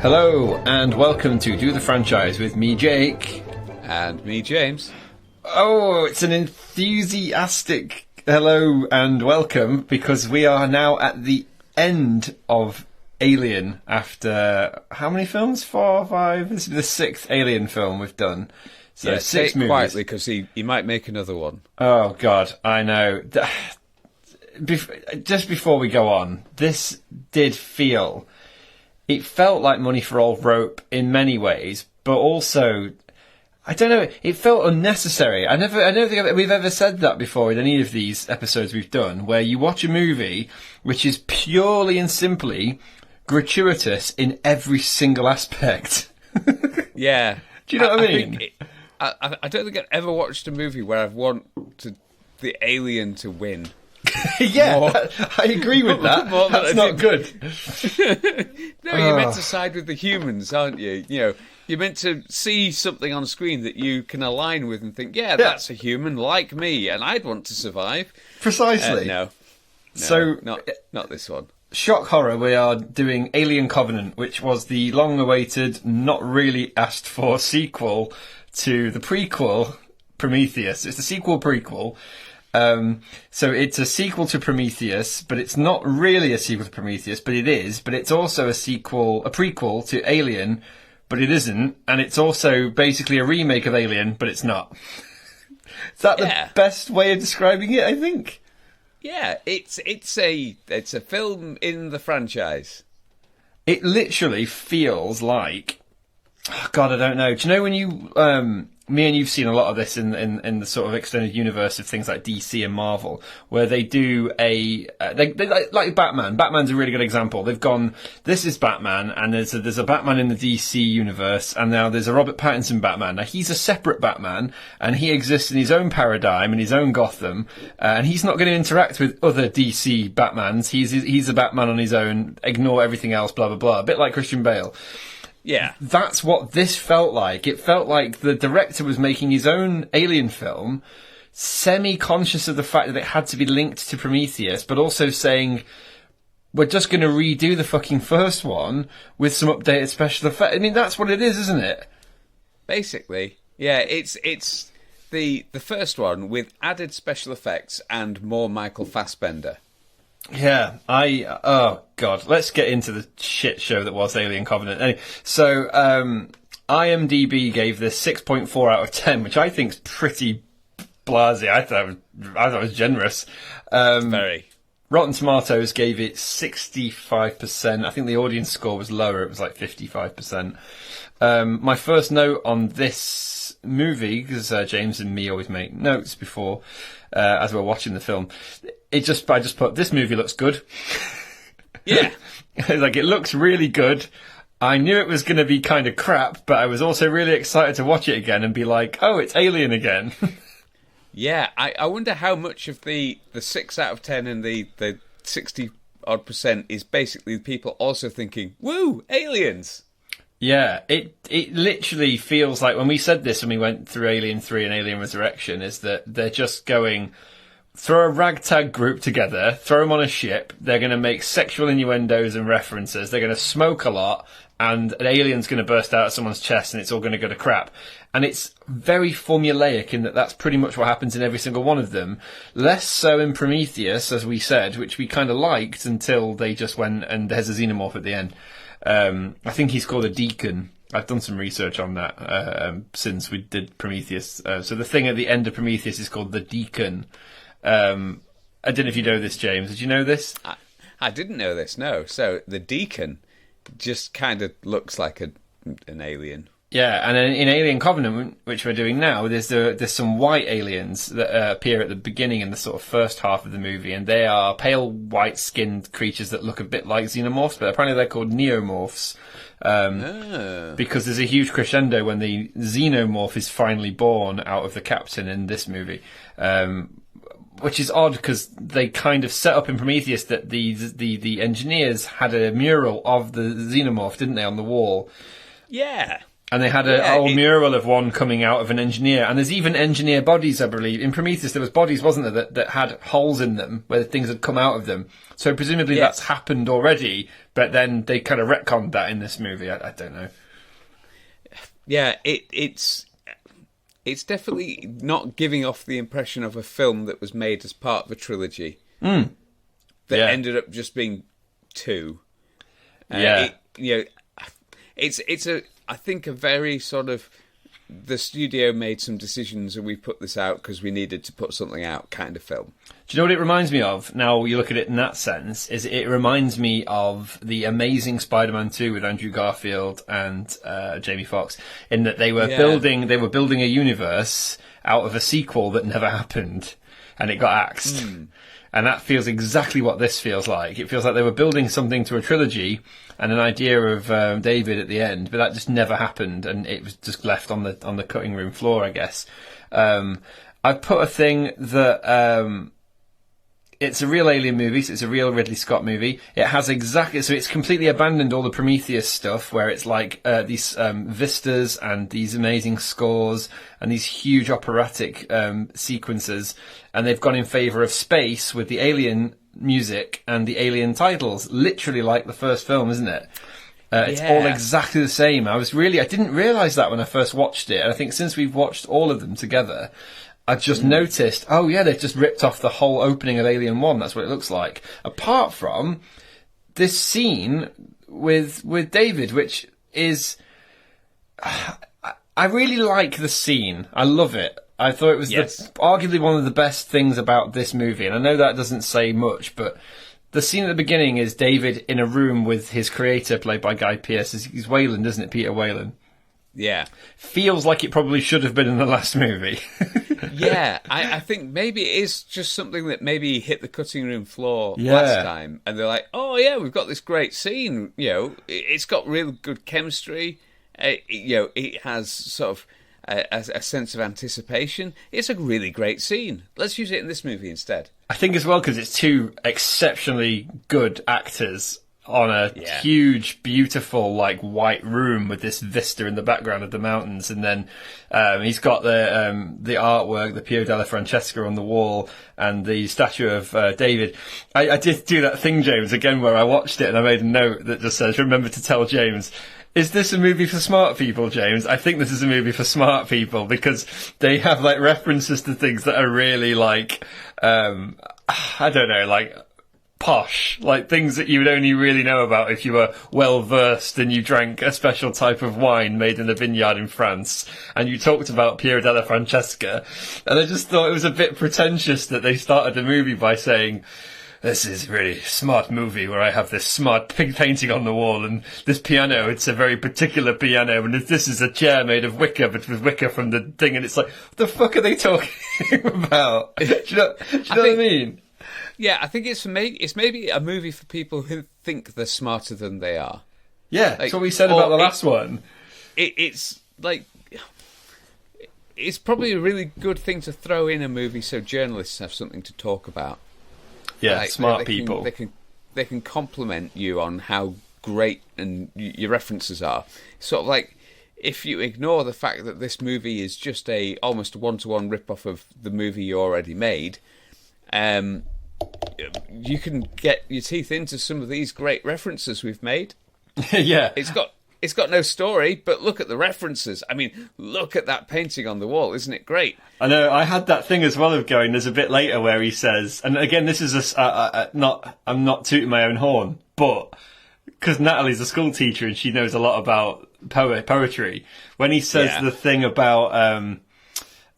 Hello, and welcome to Do the Franchise with me, Jake. And me, James. Oh, it's an enthusiastic hello and welcome, because we are now at the end of Alien after how many films? 4, 5? This is the 6th Alien film we've done. So yeah, 6 movies. Quietly, because he might make another one. Oh, God, I know. Just before we go on, this did feel... It felt like money for old rope in many ways, but also, I don't know, it felt unnecessary. I don't think we've ever said that before in any of these episodes we've done, where you watch a movie which is purely and simply gratuitous in every single aspect. Yeah. Do you know what I mean? I don't think I've ever watched a movie where I've wanted the alien to win. Yeah, I agree with that. That's not good. No, you're meant to side with the humans, aren't you? You know, you're meant to see something on screen that you can align with and think, yeah, that's a human like me, and I'd want to survive. Precisely. No, so not this one. Shock horror, we are doing Alien Covenant, which was the long-awaited, not really asked for sequel to the prequel Prometheus. It's the sequel prequel. So it's a sequel to Prometheus, but it's not really a sequel to Prometheus, but it is. But it's also a prequel to Alien, but it isn't. And it's also basically a remake of Alien, but it's not. Is that the best way of describing it, I think? Yeah, it's a film in the franchise. It literally feels like... Oh God, I don't know. Do you know when you... Me and you've seen a lot of this in the sort of extended universe of things like DC and Marvel, where they do they like Batman. Batman's a really good example. They've gone, this is Batman, and there's a Batman in the DC universe, and now there's a Robert Pattinson Batman. Now he's a separate Batman, and he exists in his own paradigm, in his own Gotham, and he's not going to interact with other DC Batmans. He's a Batman on his own. Ignore everything else. Blah blah blah. A bit like Christian Bale. Yeah. That's what this felt like. It felt like the director was making his own Alien film, semi-conscious of the fact that it had to be linked to Prometheus, but also saying, we're just going to redo the fucking first one with some updated special effects. I mean, that's what it is, isn't it? Basically. Yeah, it's the first one with added special effects and more Michael Fassbender. Yeah, oh God, let's get into the shit show that was Alien Covenant. Anyway, so, IMDb gave this 6.4 out of 10, which I think is pretty blasé. I thought it was generous. Very. Rotten Tomatoes gave it 65%. I think the audience score was lower. It was like 55%. My first note on this movie, because James and me always make notes before, as we're watching the film, I just put, this movie looks good. Yeah. Like, it looks really good. I knew it was going to be kind of crap, but I was also really excited to watch it again and be like, oh, it's Alien again. Yeah, I wonder how much of the 6 out of 10 and the 60-odd% is basically people also thinking, woo, aliens! Yeah, it literally feels like, when we said this when we went through Alien 3 and Alien Resurrection, is that they're just going... Throw a ragtag group together, throw them on a ship, they're going to make sexual innuendos and references, they're going to smoke a lot, and an alien's going to burst out of someone's chest and it's all going to go to crap. And it's very formulaic in that that's pretty much what happens in every single one of them. Less so in Prometheus, as we said, which we kind of liked until they just went and there's a xenomorph at the end. I think he's called a deacon. I've done some research on that since we did Prometheus. So the thing at the end of Prometheus is called the deacon. I don't know if you know this, James. Did you know this? I didn't know this, no. So the deacon just kind of looks like an alien. Yeah, and in Alien Covenant, which we're doing now, there's some white aliens that appear at the beginning in the sort of first half of the movie, and they are pale white-skinned creatures that look a bit like xenomorphs, but apparently they're called neomorphs. Because there's a huge crescendo when the xenomorph is finally born out of the captain in this movie. Which is odd because they kind of set up in Prometheus that the engineers had a mural of the xenomorph, didn't they, on the wall? Yeah. And they had a whole mural of one coming out of an engineer. And there's even engineer bodies, I believe. In Prometheus, there was bodies, wasn't there, that had holes in them where things had come out of them. So presumably that's happened already, but then they kind of retconned that in this movie. I don't know. Yeah, it's definitely not giving off the impression of a film that was made as part of a trilogy that ended up just being two. I think a very sort of, the studio made some decisions and we put this out because we needed to put something out kind of film. Do you know what it reminds me of? Now you look at it in that sense, is it reminds me of the Amazing Spider-Man 2 with Andrew Garfield and Jamie Foxx, in that they were building a universe out of a sequel that never happened, and it got axed. And that feels exactly what this feels like. It feels like they were building something to a trilogy and an idea of David at the end, but that just never happened, and it was just left on the cutting room floor, I guess. I put a thing that it's a real Alien movie, so it's a real Ridley Scott movie. It has so it's completely abandoned all the Prometheus stuff, where it's like these vistas and these amazing scores and these huge operatic sequences, and they've gone in favour of space with the Alien music and the Alien titles, literally like the first film, isn't it? It's all exactly the same. I didn't realise that when I first watched it, and I think since we've watched all of them together, I've just noticed, they've just ripped off the whole opening of Alien 1. That's what it looks like. Apart from this scene with David, which is... I really like the scene. I love it. I thought it was arguably one of the best things about this movie. And I know that doesn't say much, but the scene at the beginning is David in a room with his creator, played by Guy Pearce. He's Wayland, isn't it? Peter Wayland. Yeah. Feels like it probably should have been in the last movie. I think maybe it is just something that maybe hit the cutting room floor last time. And they're like, we've got this great scene. It's got real good chemistry. It has sort of a sense of anticipation. It's a really great scene. Let's use it in this movie instead. I think as well because it's two exceptionally good actors on a huge, beautiful, like white room with this vista in the background of the mountains, and then he's got the artwork, the Piero della Francesca on the wall, and the statue of David. I did do that thing, James, again, where I watched it and I made a note that just says, "Remember to tell James." Is this a movie for smart people, James? I think this is a movie for smart people because they have like references to things that are really like, I don't know, like posh, like things that you would only really know about if you were well versed and you drank a special type of wine made in a vineyard in France and you talked about Piero della Francesca. And I just thought it was a bit pretentious that they started the movie by saying, "This is a really smart movie where I have this smart pig painting on the wall and this piano, it's a very particular piano, and this is a chair made of wicker, but with wicker from the thing," and it's like, what the fuck are they talking about? Do you know what I mean? Yeah, I think it's maybe a movie for people who think they're smarter than they are. Yeah, like, that's what we said about the last one. It's like... It's probably a really good thing to throw in a movie so journalists have something to talk about. Yeah, like, smart people. They can compliment you on how great and your references are. Sort of like, if you ignore the fact that this movie is just almost a one-to-one rip-off of the movie you already made, you can get your teeth into some of these great references we've made. Yeah. It's got no story, but look at the references. I mean, look at that painting on the wall. Isn't it great? I know. I had that thing as well of going, there's a bit later where he says, and again, this is I'm not tooting my own horn, but because Natalie's a school teacher and she knows a lot about poetry, when he says the thing about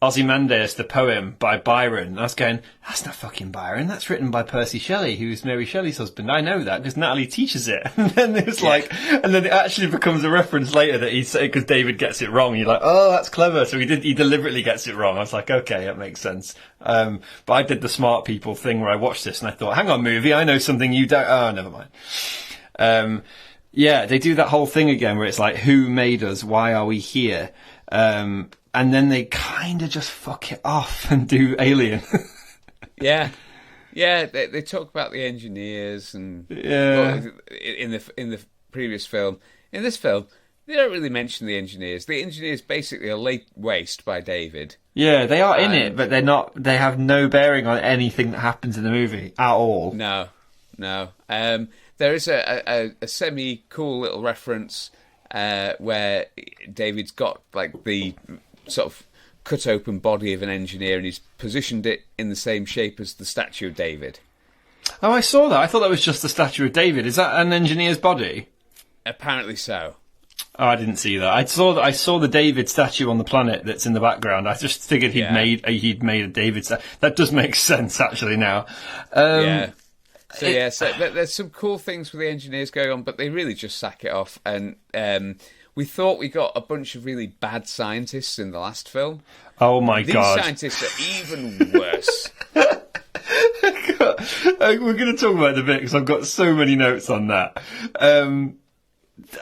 Ozymandias, the poem by Byron, I was going, that's not fucking Byron, that's written by Percy Shelley, who's Mary Shelley's husband. I know that because Natalie teaches it. And then it's like, and then it actually becomes a reference later that he's saying, because David gets it wrong. You're like, oh, that's clever. So he deliberately gets it wrong. I was like, okay, that makes sense. But I did the smart people thing where I watched this and I thought, hang on, movie, I know something you don't. Oh, never mind. Yeah, they do that whole thing again where it's like, who made us? Why are we here? And then they kind of just fuck it off and do Alien. Yeah, they talk about the engineers and in the previous film. In this film, They don't really mention the engineers. The engineers basically are laid waste by David. Yeah, they are in it, but they're not. They have no bearing on anything that happens in the movie at all. No. There is a semi-cool little reference where David's got like the sort of cut open body of an engineer and he's positioned it in the same shape as the statue of David. Oh, I saw that. I thought that was just the statue of David. Is that an engineer's body? Apparently so. Oh, I didn't see that. I saw the David statue on the planet that's in the background. I just figured he'd made a David statue. That does make sense actually now. So there's some cool things with the engineers going on, but they really just sack it off. And we thought we got a bunch of really bad scientists in the last film. Oh my God! These scientists are even worse. We're going to talk about it a bit because I've got so many notes on that.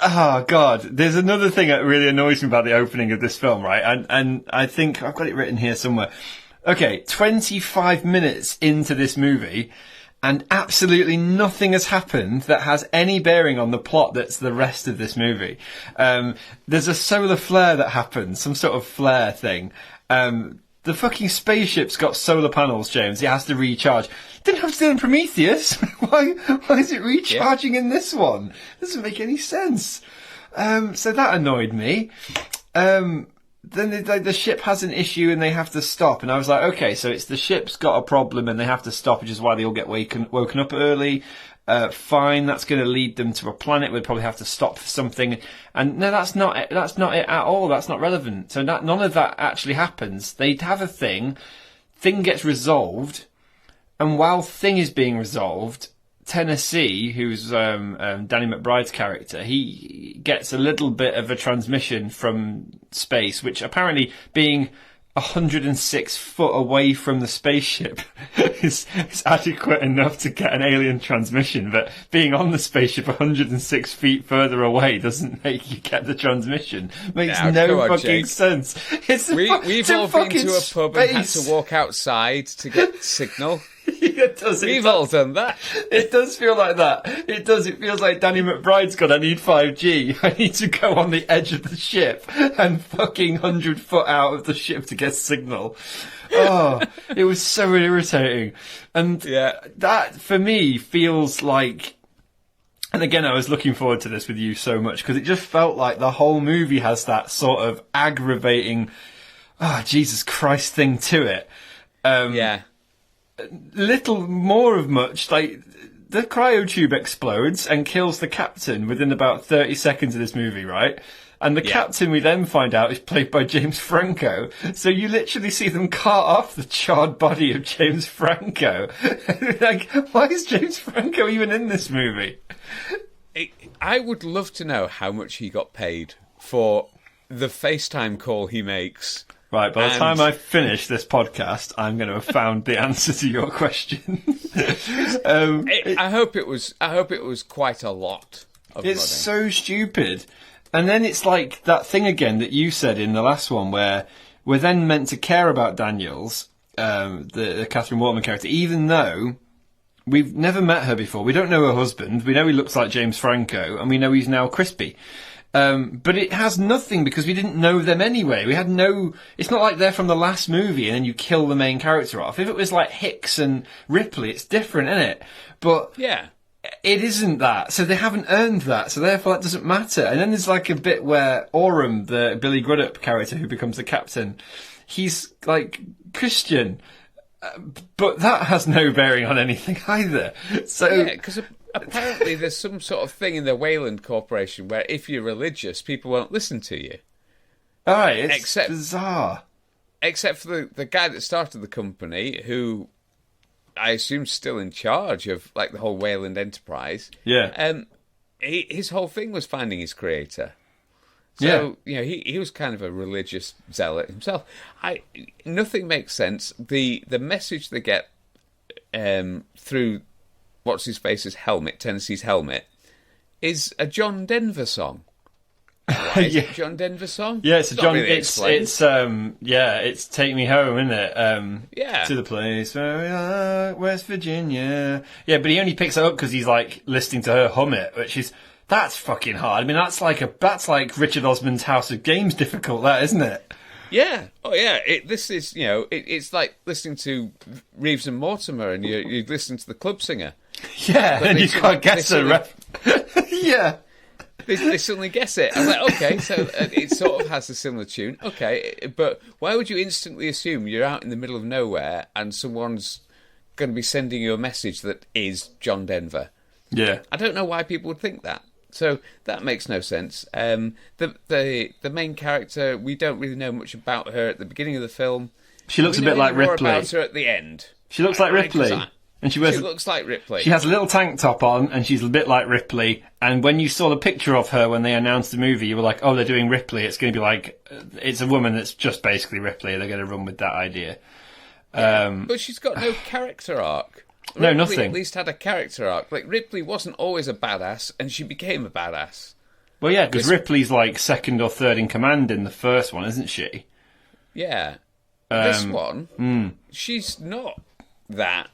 Oh God, there's another thing that really annoys me about the opening of this film, right? And I think I've got it written here somewhere. Okay, 25 minutes into this movie, and absolutely nothing has happened that has any bearing on the plot that's the rest of this movie. There's a solar flare that happens, some sort of flare thing. The fucking spaceship's got solar panels, James. It has to recharge. Didn't have to do it in Prometheus. Why is it recharging in this one? Doesn't make any sense. So that annoyed me. Then the ship has an issue and they have to stop. And I was like, okay, so it's the ship's got a problem and they have to stop, which is why they all get woken up early. Fine, that's going to lead them to a planet. We'd probably have to stop for something. And no, that's not it at all. That's not relevant. So none of that actually happens. They'd have a thing gets resolved, and while thing is being resolved, Tennessee, who's Danny McBride's character, he gets a little bit of a transmission from space, which apparently being 106 foot away from the spaceship is adequate enough to get an alien transmission, but being on the spaceship 106 feet further away doesn't make you get the transmission. Makes no fucking sense. We've all been to a pub and had to walk outside to get signal. We've all done that. It does feel like that. It does. It feels like Danny McBride's got, I need 5G. I need to go on the edge of the ship and fucking 100 foot out of the ship to get signal. Oh, it was so irritating. And that, for me, feels like... And again, I was looking forward to this with you so much because it just felt like the whole movie has that sort of aggravating, Jesus Christ thing to it. Little more of much, like the cryotube explodes and kills the captain within about 30 seconds of this movie, right? And the captain, we then find out, is played by James Franco. So you literally see them cart off the charred body of James Franco. Like, why is James Franco even in this movie? I would love to know how much he got paid for the FaceTime call he makes. Right, by the time I finish this podcast, I'm going to have found the answer to your question. I hope it was quite a lot of money. It's so stupid. And then it's like that thing again that you said in the last one where we're then meant to care about Daniels, the Catherine Waterman character, even though we've never met her before. We don't know her husband. We know he looks like James Franco, and we know he's now crispy. But it has nothing because we didn't know them anyway. We had no... It's not like they're from the last movie and then you kill the main character off. If it was like Hicks and Ripley, it's different, isn't it? But it isn't that. So they haven't earned that. So therefore that doesn't matter. And then there's like a bit where Oram, the Billy Crudup character who becomes the captain, he's like Christian. But that has no bearing on anything either. So... Yeah, because... Apparently, there's some sort of thing in the Wayland Corporation where if you're religious, people won't listen to you. All right, it's bizarre. Except for the guy that started the company, who I assume is still in charge of like the whole Wayland enterprise. Yeah. His whole thing was finding his creator. So he was kind of a religious zealot himself. Nothing makes sense. The message they get through. What's his face's helmet, Tennessee's helmet, is a John Denver song. Why is it a John Denver song? Yeah, it's a John. Really it's Take Me Home, isn't it? To the place where we are, West Virginia. Yeah, but he only picks it up because he's like listening to her hum it, which is That's fucking hard. I mean, that's like Richard Osman's House of Games difficult, that, isn't it? Yeah. Oh, yeah. This is, it's like listening to Reeves and Mortimer, and you listen to the club singer. Yeah, and you can't guess the Yeah. They suddenly guess it. I'm like, okay, so it sort of has a similar tune. Okay, but why would you instantly assume you're out in the middle of nowhere and someone's going to be sending you a message that is John Denver? Yeah. I don't know why people would think that. So that makes no sense. The main character, we don't really know much about her at the beginning of the film. She looks a bit like Ripley. More about her at the end. She looks like Ripley. And she looks like Ripley. She has a little tank top on, and she's a bit like Ripley. And when you saw the picture of her when they announced the movie, you were like, oh, they're doing Ripley. It's going to be like, it's a woman that's just basically Ripley. They're going to run with that idea. But she's got no character arc. No, Ripley nothing. At least had a character arc. Like, Ripley wasn't always a badass, and she became a badass. Well, yeah, because Ripley's like second or third in command in the first one, isn't she? Yeah. This one, she's not that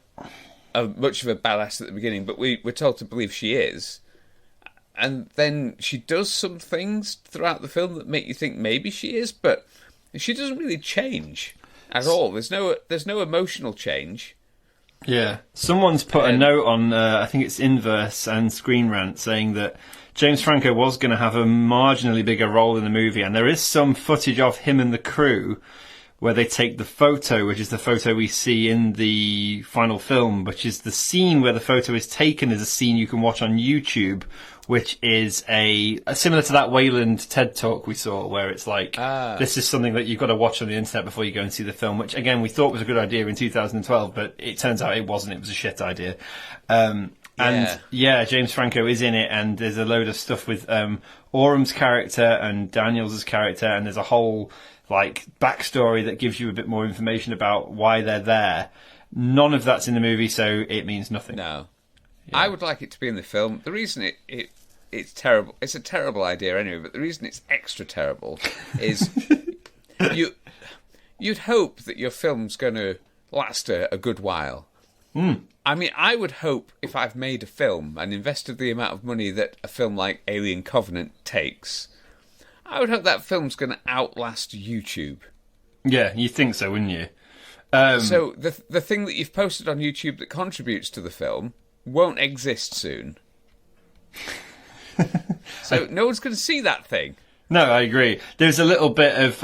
much of a badass at the beginning, but we're told to believe she is. And then she does some things throughout the film that make you think maybe she is, but she doesn't really change at all. There's no emotional change. Yeah. Someone's put a note on, I think it's Inverse and Screen Rant, saying that James Franco was going to have a marginally bigger role in the movie, and there is some footage of him and the crew where they take the photo, which is the photo we see in the final film, which is the scene where the photo is taken is a scene you can watch on YouTube, which is a similar to that Wayland TED Talk we saw, where it's like, this is something that you've got to watch on the internet before you go and see the film, which, again, we thought was a good idea in 2012, but it turns out it wasn't. It was a shit idea. And, James Franco is in it, and there's a load of stuff with Orum's character and Daniels' character, and there's a whole backstory that gives you a bit more information about why they're there. None of that's in the movie, so it means nothing. No. Yeah. I would like it to be in the film. The reason it's terrible, it's a terrible idea anyway, but the reason it's extra terrible is you'd hope that your film's going to last a good while. I mean, I would hope if I've made a film and invested the amount of money that a film like Alien Covenant takes, I would hope that film's going to outlast YouTube. Yeah, you think so, wouldn't you? So the thing that you've posted on YouTube that contributes to the film won't exist soon. So no one's going to see that thing. No, I agree. There's a little bit of...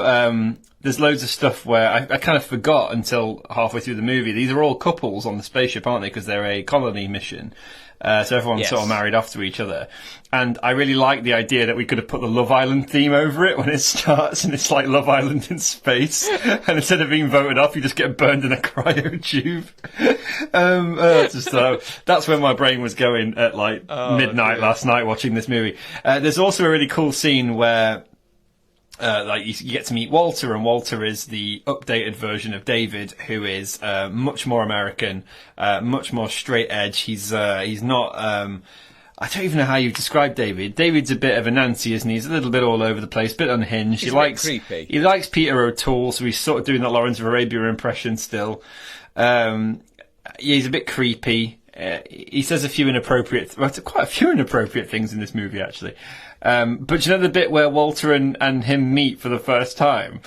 there's loads of stuff where I kind of forgot until halfway through the movie. These are all couples on the spaceship, aren't they? Because they're a colony mission. So everyone's sort of married off to each other. And I really like the idea that we could have put the Love Island theme over it when it starts, and it's like Love Island in space. And instead of being voted off, you just get burned in a cryo tube. That's where my brain was going at midnight last night watching this movie. There's also a really cool scene where you get to meet Walter, and Walter is the updated version of David, who is much more American, much more straight edge. He's not. I don't even know how you describe David. David's a bit of a Nancy, isn't he? He's a little bit all over the place, a bit unhinged. He's creepy. He likes Peter O'Toole, so he's sort of doing that Lawrence of Arabia impression still. He's a bit creepy. He says quite a few inappropriate things in this movie, actually. But you know the bit where Walter and him meet for the first time?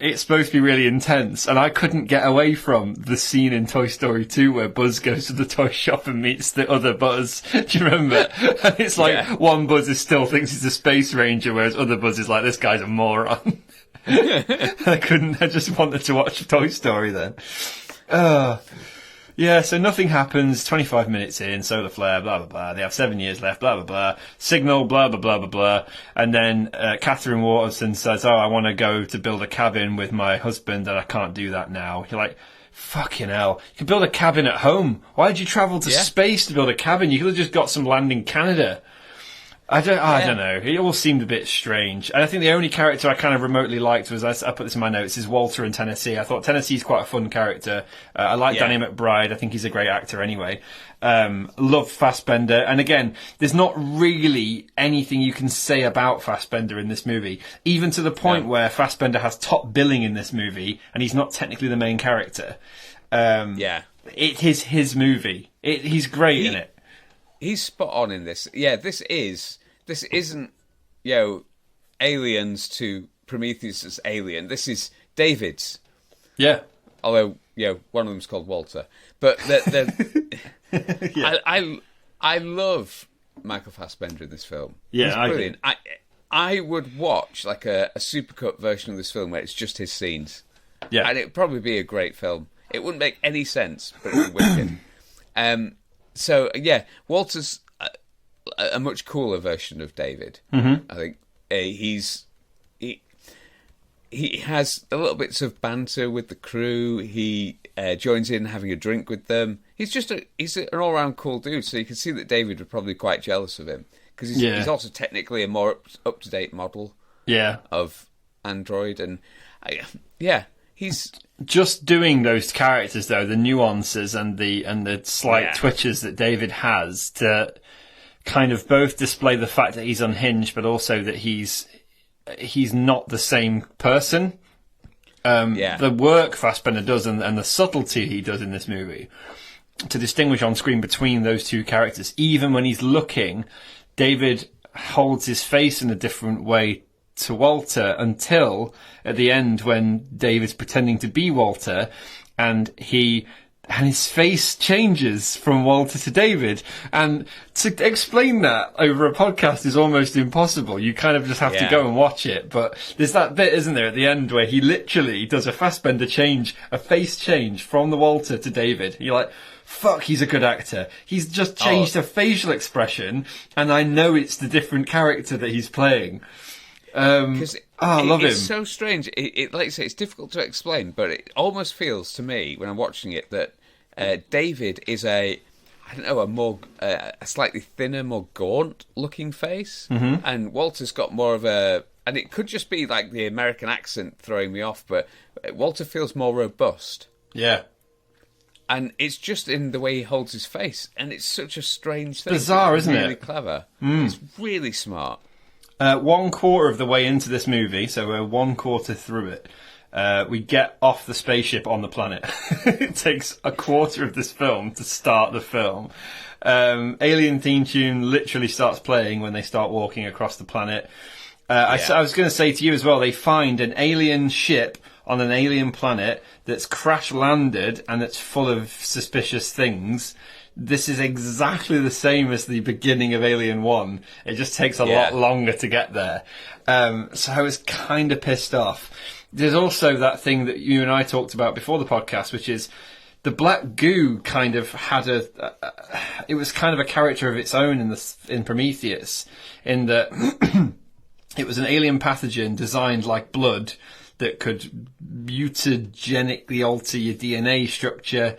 It's supposed to be really intense, and I couldn't get away from the scene in Toy Story 2 where Buzz goes to the toy shop and meets the other Buzz. Do you remember? And it's like one Buzz still thinks he's a space ranger, whereas other Buzz is like, this guy's a moron. I just wanted to watch Toy Story then. Yeah, so nothing happens, 25 minutes in, solar flare, blah, blah, blah. They have 7 years left, blah, blah, blah. Signal, blah, blah, blah, blah, blah. And then Catherine Waterston says, I want to go to build a cabin with my husband, and I can't do that now. You're like, fucking hell. You can build a cabin at home. Why did you travel to space to build a cabin? You could have just got some land in Canada. I don't know. It all seemed a bit strange. And I think the only character I kind of remotely liked was, I put this in my notes, is Walter and Tennessee. I thought Tennessee's quite a fun character. I like Danny McBride. I think he's a great actor anyway. Love Fassbender. And again, there's not really anything you can say about Fassbender in this movie. Even to the point where Fassbender has top billing in this movie, and he's not technically the main character. It is his movie. He's great in it. he's spot on in this. Yeah, this isn't, Aliens to Prometheus' Alien. This is David's. Yeah. Although, one of them's called Walter. But Yeah. I love Michael Fassbender in this film. Yeah, he's brilliant. I would watch like a supercut version of this film where it's just his scenes. Yeah. And it'd probably be a great film. It wouldn't make any sense, but it would be wicked. So, yeah, Walter's a much cooler version of David. Mm-hmm. I think he has a little bits of banter with the crew. He joins in having a drink with them. He's an all-round cool dude, so you can see that David would probably be quite jealous of him, because he's also technically a more up-to-date model of android. And, he's... Just doing those characters, though, the nuances and the slight twitches that David has to kind of both display the fact that he's unhinged, but also that he's not the same person. The work Fassbender does and the subtlety he does in this movie to distinguish on screen between those two characters. Even when he's looking, David holds his face in a different way to Walter until at the end when David's pretending to be Walter and his face changes from Walter to David. And to explain that over a podcast is almost impossible. You kind of just have to go and watch it. But there's that bit, isn't there, at the end where he literally does a Fassbender change, a face change from the Walter to David. You're like, fuck, he's a good actor. He's just changed a facial expression, and I know it's the different character that he's playing. Because I love him. It's so strange. Like I say, it's difficult to explain, but it almost feels to me when I'm watching it that David is a slightly thinner, more gaunt-looking face, and Walter's got more of a. And it could just be like the American accent throwing me off, but Walter feels more robust. Yeah. And it's just in the way he holds his face, and it's such a strange thing. Bizarre, isn't it? Really clever. It's really smart. 1/4 of the way into this movie, so we're 1/4 through it, we get off the spaceship on the planet. It takes 1/4 of this film to start the film. Alien theme tune literally starts playing when they start walking across the planet. I was going to say to you as well, they find an alien ship on an alien planet that's crash landed and it's full of suspicious things. This is exactly the same as the beginning of Alien 1. It just takes a lot longer to get there. So I was kind of pissed off. There's also that thing that you and I talked about before the podcast, which is the black goo kind of had it was kind of a character of its own in Prometheus, in that it was an alien pathogen designed like blood that could mutagenically alter your DNA structure.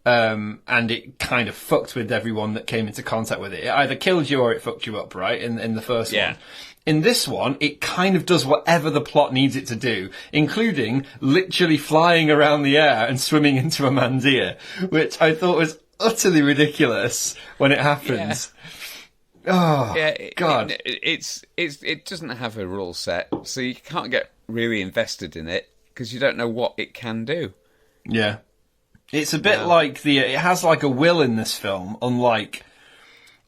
And it kind of fucked with everyone that came into contact with it. It either killed you or it fucked you up, right? In the first one. In this one, it kind of does whatever the plot needs it to do, including literally flying around the air and swimming into a man's ear, which I thought was utterly ridiculous when it happens. God. It doesn't have a rule set, so you can't get really invested in it because you don't know what it can do. Yeah. It's a bit like it has like a will in this film, unlike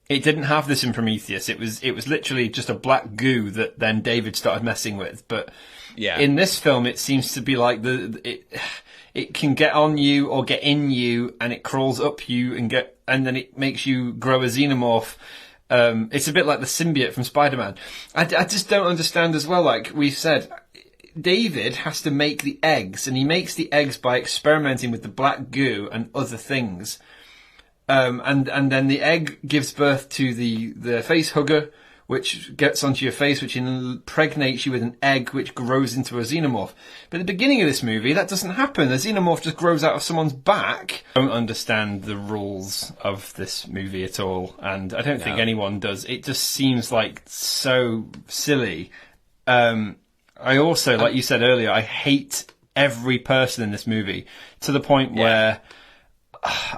it didn't have this in Prometheus. It was literally just a black goo that then David started messing with. But in this film, it seems to be like it can get on you or get in you, and it crawls up you and then it makes you grow a xenomorph. It's a bit like the symbiote from Spider-Man. I just don't understand as well. Like we said, David has to make the eggs, and he makes the eggs by experimenting with the black goo and other things. And then the egg gives birth to the face hugger, which gets onto your face, which impregnates you with an egg, which grows into a xenomorph. But at the beginning of this movie, that doesn't happen. The xenomorph just grows out of someone's back. I don't understand the rules of this movie at all, and I don't think anyone does. It just seems like so silly. I also, like you said earlier, I hate every person in this movie to the point where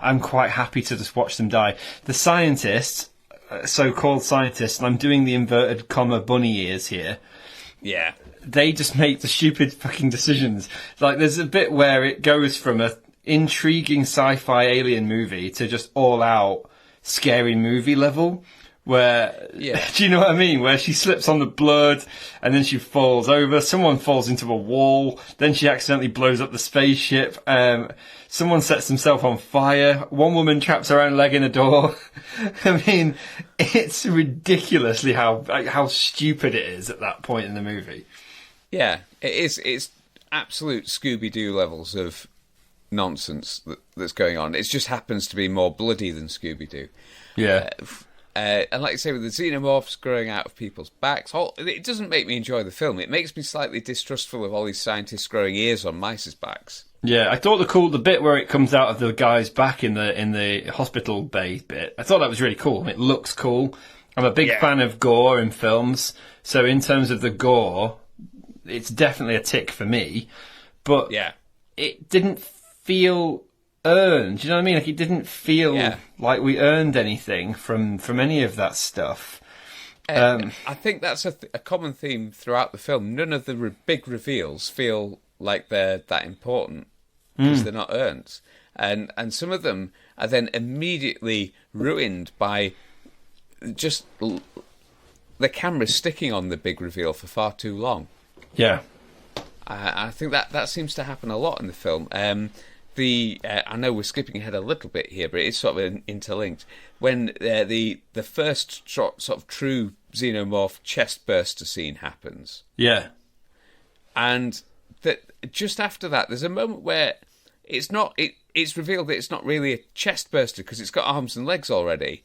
I'm quite happy to just watch them die. The scientists, so-called scientists, and I'm doing the inverted comma bunny ears here. Yeah. They just make the stupid fucking decisions. Like, there's a bit where it goes from a intriguing sci-fi alien movie to just all out scary movie level. Where, Yeah. do you know what I mean? Where she slips on the blood and then she falls over. Someone falls into a wall. Then she accidentally blows up the spaceship. Someone sets himself on fire. One woman traps her own leg in a door. I mean, it's ridiculously how stupid it is at that point in the movie. Yeah, it is. It's absolute Scooby-Doo levels of nonsense that's going on. It just happens to be more bloody than Scooby-Doo. Yeah. And like I say, with the xenomorphs growing out of people's backs, it doesn't make me enjoy the film. It makes me slightly distrustful of all these scientists growing ears on mice's backs. Yeah, I thought the bit where it comes out of the guy's back in the hospital bay bit, I thought that was really cool. It looks cool. I'm a big fan of gore in films, so in terms of the gore, it's definitely a tick for me. But it didn't feel earned. Do you know what I mean? Like, it didn't feel like we earned anything from any of that stuff. I think that's a common theme throughout the film. None of the big reveals feel like they're that important because they're not earned, and some of them are then immediately ruined by just the camera sticking on the big reveal for far too long. Yeah, I think that seems to happen a lot in the film. I know we're skipping ahead a little bit here, but it's sort of interlinked. When the first sort of true xenomorph chest burster scene happens. Yeah. And that just after that, there's a moment where it's revealed that it's not really a chest burster because it's got arms and legs already.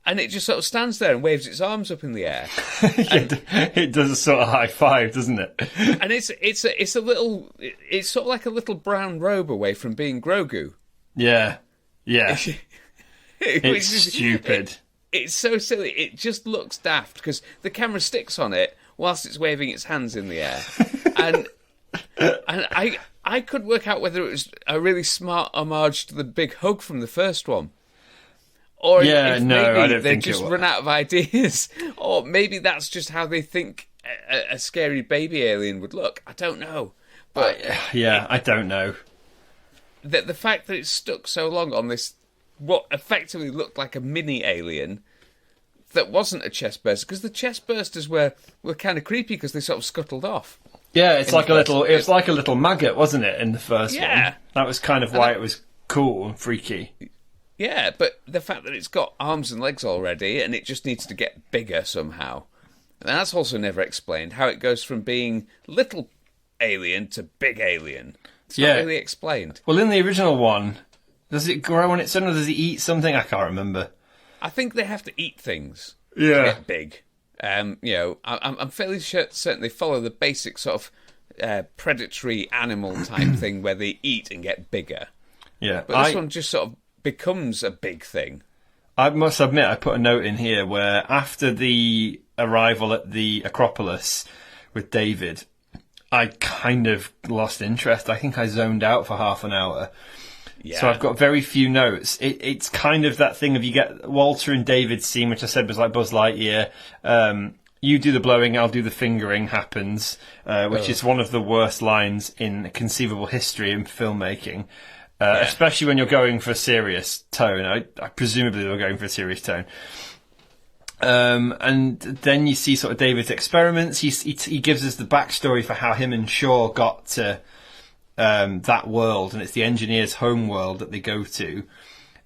And it just sort of stands there and waves its arms up in the air. It does a sort of high five, doesn't it? And it's sort of like a little brown robe away from being Grogu. Yeah. It's stupid. It's so silly. It just looks daft because the camera sticks on it whilst it's waving its hands in the air. and I could work out whether it was a really smart homage to the big hug from the first one. Or if maybe they just run out of ideas. Or maybe that's just how they think a scary baby alien would look. I don't know. But I don't know. The fact that it's stuck so long on this, what effectively looked like a mini alien, that wasn't a chest burster, because the chest bursters were kind of creepy because they sort of scuttled off. Yeah, it's like a little maggot, wasn't it, in the first one? That was kind of why it was cool and freaky. Yeah, but the fact that it's got arms and legs already and it just needs to get bigger somehow. And that's also never explained, how it goes from being little alien to big alien. It's not really explained. Well, in the original one, does it grow on its own or does it eat something? I can't remember. I think they have to eat things to get big. I'm fairly certain they follow the basic sort of predatory animal type thing where they eat and get bigger. Yeah. But this one just sort of becomes a big thing. I must admit, I put a note in here where after the arrival at the Acropolis with David, I kind of lost interest. I think I zoned out for half an hour. Yeah. So I've got very few notes. It's kind of that thing of you get Walter and David's scene, which I said was like Buzz Lightyear. You do the blowing, I'll do the fingering happens, which is one of the worst lines in conceivable history in filmmaking. Especially when you're going for a serious tone. I presumably they were going for a serious tone. And then you see sort of David's experiments. He gives us the backstory for how him and Shaw got to that world, and it's the engineers' home world that they go to.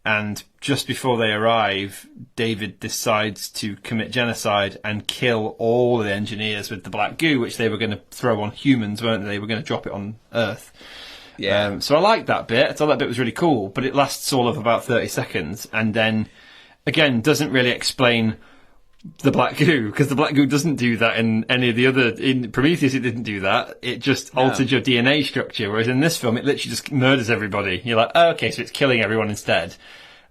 And just before they arrive, David decides to commit genocide and kill all the engineers with the black goo, which they were going to throw on humans, weren't they? They were going to drop it on Earth. Yeah. So I liked that bit. I thought that bit was really cool, but it lasts all of about 30 seconds, and then, again, doesn't really explain the black goo, because the black goo doesn't do that in any of the other... In Prometheus, it didn't do that. It just altered your DNA structure, whereas in this film, it literally just murders everybody. You're like, oh, okay, so it's killing everyone instead.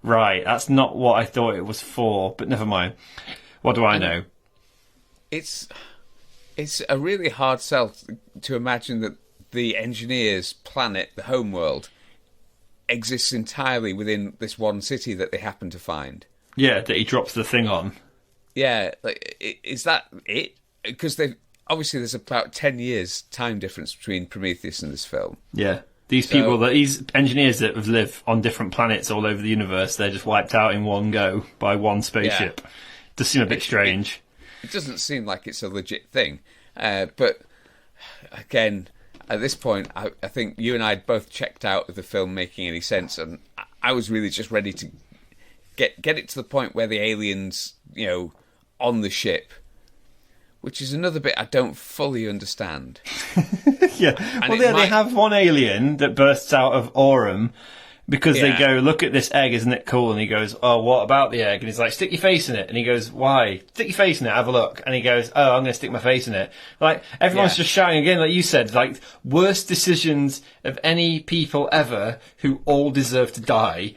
Right, that's not what I thought it was for, but never mind. What do I know? It's a really hard sell to imagine that the engineers' planet, the homeworld, exists entirely within this one city that they happen to find. Yeah, that he drops the thing on. Yeah, like, is that it? Because obviously there's about 10 years time difference between Prometheus and this film. Yeah. These people, these engineers that have lived on different planets all over the universe, they're just wiped out in one go by one spaceship. Does seem a bit strange. It doesn't seem like it's a legit thing. But again, at this point, I think you and I had both checked out of the film making any sense, and I was really just ready to get it to the point where the aliens, on the ship, which is another bit I don't fully understand. Yeah, they have one alien that bursts out of Aurum because they go, look at this egg, isn't it cool? And he goes, oh, what about the egg? And he's like, stick your face in it. And he goes, why? Stick your face in it, have a look. And he goes, oh, I'm going to stick my face in it. Like, everyone's just shouting again, like you said, like, worst decisions of any people ever who all deserve to die.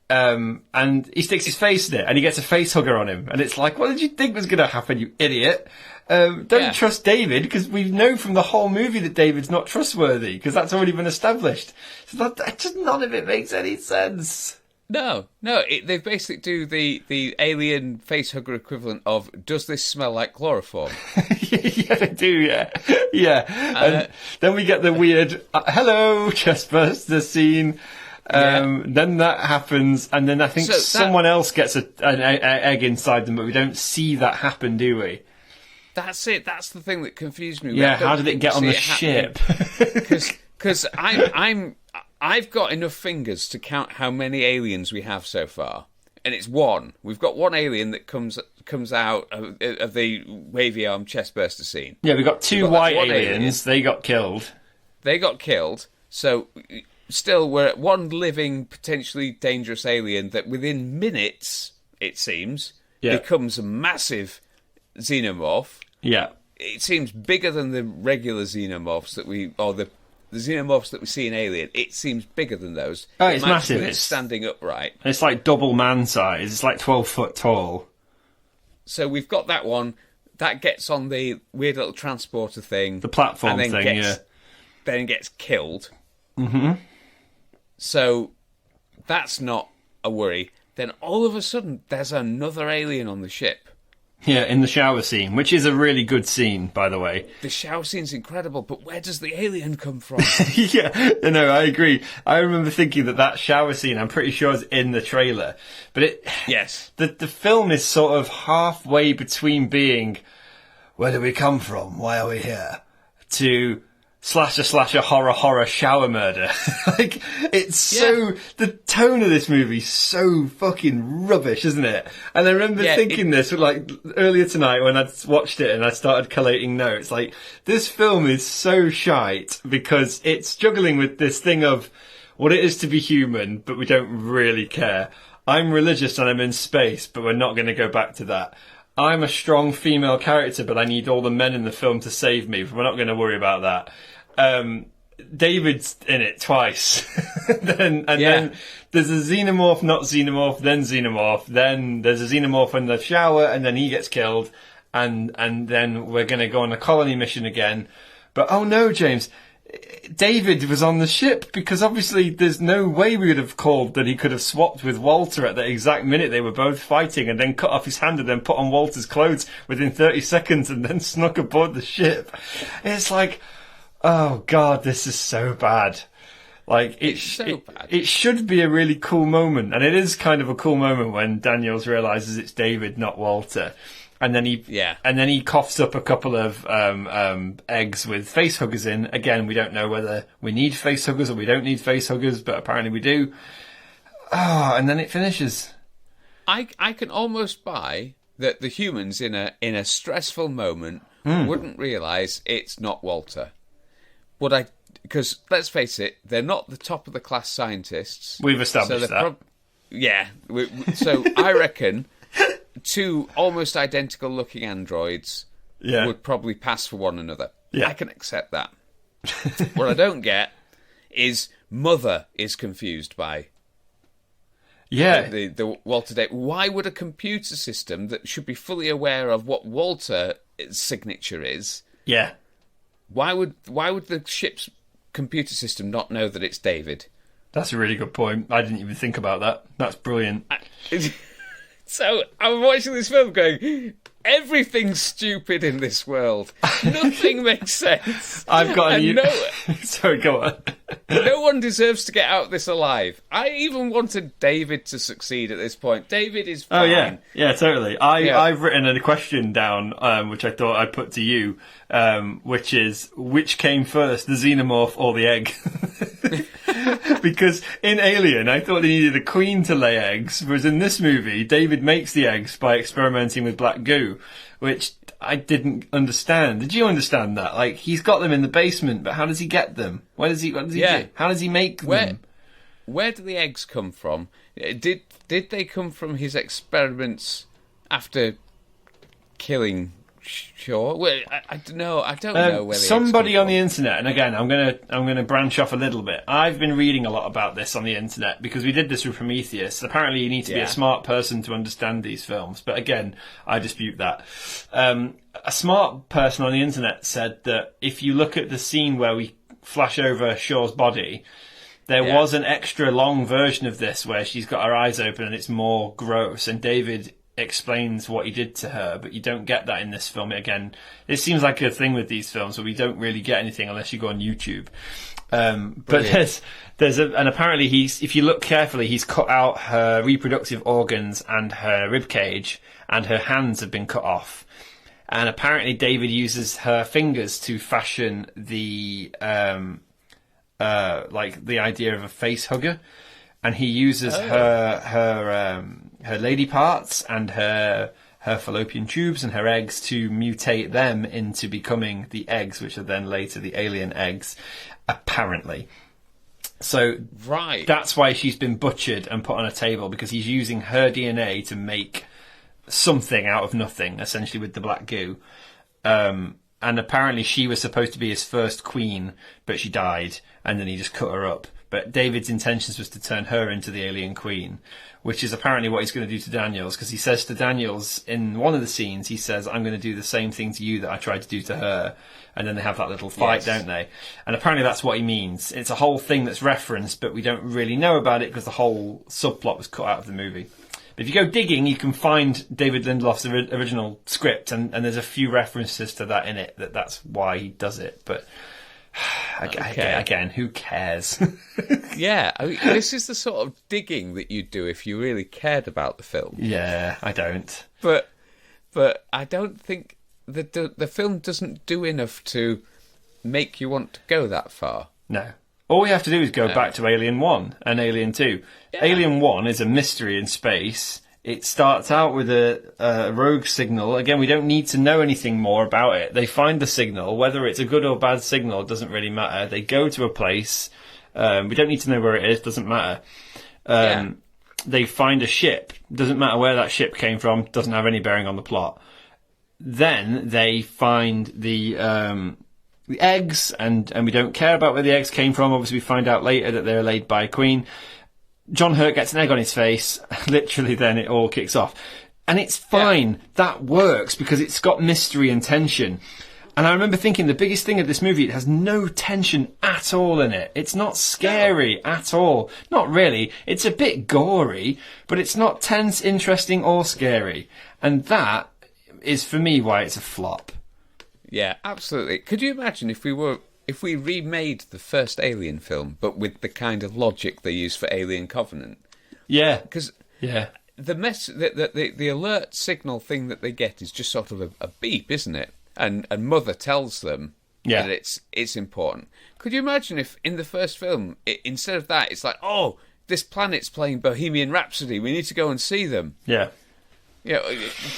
And he sticks his face in it, and he gets a face hugger on him. And it's like, what did you think was going to happen, you idiot? Don't trust David, because we know from the whole movie that David's not trustworthy, because that's already been established. So that just none of it makes any sense. No, they basically do the alien face hugger equivalent of, does this smell like chloroform? Yeah, they do, yeah. And then we get the weird, hello, chestburster scene. Then that happens, and then I think someone else gets an egg inside them, but we don't see that happen, do we? That's it. That's the thing that confused me. Yeah, how did it get on the ship? Because I've got enough fingers to count how many aliens we have so far, and it's one. We've got one alien that comes out of the wavy arm chestburster scene. Yeah, we've got two white aliens. They got killed. So still, we're at one living, potentially dangerous alien that within minutes, it seems, becomes a massive xenomorph. Yeah. It seems bigger than the regular xenomorphs the xenomorphs that we see in Alien. It seems bigger than those. Oh, it's massive. It's standing upright. It's like double man size. It's like 12 foot tall. So we've got that one. That gets on the weird little transporter thing. The platform thing, Then gets killed. Mm-hmm. So that's not a worry. Then all of a sudden, there's another alien on the ship. Yeah, in the shower scene, which is a really good scene, by the way. The shower scene's incredible, but where does the alien come from? Yeah, no, I agree. I remember thinking that shower scene, I'm pretty sure, is in the trailer. But yes, the film is sort of halfway between being, where do we come from? Why are we here? To slasher horror shower murder. Like, it's the tone of this movie's so fucking rubbish, isn't it? And I remember thinking this like earlier tonight when I'd watched it and I started collating notes. Like, this film is so shite because it's juggling with this thing of what it is to be human, but we don't really care. I'm religious and I'm in space, but we're not going to go back to that. I'm a strong female character, but I need all the men in the film to save me. We're not going to worry about that. David's in it twice. Then there's a xenomorph, not xenomorph, then xenomorph. Then there's a xenomorph in the shower, and then he gets killed. And then we're going to go on a colony mission again. But oh no, James, David was on the ship because obviously there's no way we would have called that he could have swapped with Walter at the exact minute they were both fighting and then cut off his hand and then put on Walter's clothes within 30 seconds and then snuck aboard the ship. It's like, oh God, this is so bad. Like, it should be a really cool moment, and it is kind of a cool moment when Daniels realises it's David, not Walter. And then he coughs up a couple of eggs with face huggers in. Again, we don't know whether we need face huggers or we don't need face huggers, but apparently we do. Oh, and then it finishes. I can almost buy that the humans in a stressful moment wouldn't realise it's not Walter. Because let's face it, they're not the top of the class scientists. We've established that. So I reckon two almost identical looking androids would probably pass for one another. Yeah. I can accept that. What I don't get is Mother is confused by the Walter David. Why would a computer system that should be fully aware of what Walter's signature is? Yeah. Why would the ship's computer system not know that it's David? That's a really good point. I didn't even think about that. That's brilliant. So I'm watching this film going, Everything's stupid in this world. Nothing makes sense. I've got Sorry, go on. No one deserves to get out this alive. I even wanted David to succeed at this point. David is fine. Oh, yeah, totally. I've written a question down, which I thought I'd put to you, which is, which came first, the xenomorph or the egg? Because in Alien, I thought they needed a queen to lay eggs, whereas in this movie, David makes the eggs by experimenting with black goo, which I didn't understand. Did you understand that? Like, he's got them in the basement, but how does he get them? What does he do? How does he make them? Where do the eggs come from? Did they come from his experiments after killing Shaw? Well, I don't know. I don't know where somebody on the internet, and again, I'm gonna branch off a little bit. I've been reading a lot about this on the internet because we did this with Prometheus. Apparently, you need to be a smart person to understand these films, but again, I dispute that. A smart person on the internet said that if you look at the scene where we flash over Shaw's body, there was an extra long version of this where she's got her eyes open and it's more gross, and David explains what he did to her, but you don't get that in this film. Again, it seems like a thing with these films where we don't really get anything unless you go on YouTube. But and apparently if you look carefully, he's cut out her reproductive organs and her rib cage, and her hands have been cut off. And apparently David uses her fingers to fashion the like the idea of a face hugger, and he uses her lady parts and her fallopian tubes and her eggs to mutate them into becoming the eggs, which are then later the alien eggs, apparently. So that's why she's been butchered and put on a table, because he's using her DNA to make something out of nothing, essentially, with the black goo. And apparently she was supposed to be his first queen, but she died, and then he just cut her up. But David's intentions was to turn her into the alien queen, which is apparently what he's going to do to Daniels, because he says to Daniels in one of the scenes, he says, I'm going to do the same thing to you that I tried to do to her. And then they have that little fight, don't they? And apparently that's what he means. It's a whole thing that's referenced, but we don't really know about it because the whole subplot was cut out of the movie. But if you go digging, you can find David Lindelof's original script, and there's a few references to that in it, that's why he does it. But again, who cares? Yeah, I mean, this is the sort of digging that you'd do if you really cared about the film. Yeah, I don't. But I don't think the film doesn't do enough to make you want to go that far. No. All we have to do is go back to Alien 1 and Alien 2. Yeah. Alien 1 is a mystery in space. It starts out with a rogue signal. Again, we don't need to know anything more about it. They find the signal. Whether it's a good or bad signal doesn't really matter. They go to a place. We don't need to know where it is. Doesn't matter. They find a ship. Doesn't matter where that ship came from. Doesn't have any bearing on the plot. Then they find the eggs, and we don't care about where the eggs came from. Obviously, we find out later that they're laid by a queen. John Hurt gets an egg on his face. Literally, then it all kicks off. And it's fine. Yeah. That works because it's got mystery and tension. And I remember thinking the biggest thing of this movie, it has no tension at all in it. It's not scary at all. Not really. It's a bit gory, but it's not tense, interesting, or scary. And that is, for me, why it's a flop. Yeah, absolutely. Could you imagine if we remade the first Alien film, but with the kind of logic they use for Alien Covenant? Yeah. Because the alert signal thing that they get is just sort of a beep, isn't it? And Mother tells them that it's important. Could you imagine if in the first film, instead of that, it's like, oh, this planet's playing Bohemian Rhapsody, we need to go and see them. Yeah. Yeah,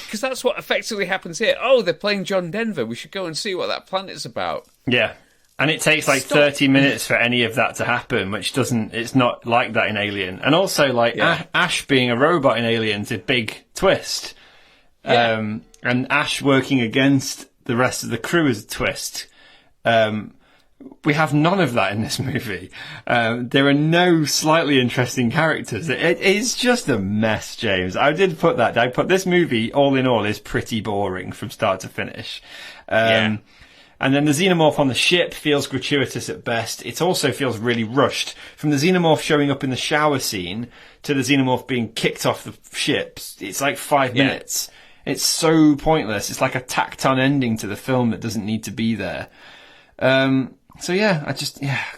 because that's what effectively happens here. Oh, they're playing John Denver. We should go and see what that planet's about. Yeah, and it takes like 30 minutes for any of that to happen, which doesn't. It's not like that in Alien. And also, like Ash being a robot in Alien's a big twist. Yeah. And Ash working against the rest of the crew is a twist. We have none of that in this movie. There are no slightly interesting characters. It is just a mess, James. I did put that. I put this movie, all in all, is pretty boring from start to finish. And then the xenomorph on the ship feels gratuitous at best. It also feels really rushed. From the xenomorph showing up in the shower scene to the xenomorph being kicked off the ship, it's like 5 minutes. It's so pointless. It's like a tacked-on ending to the film that doesn't need to be there. So yeah,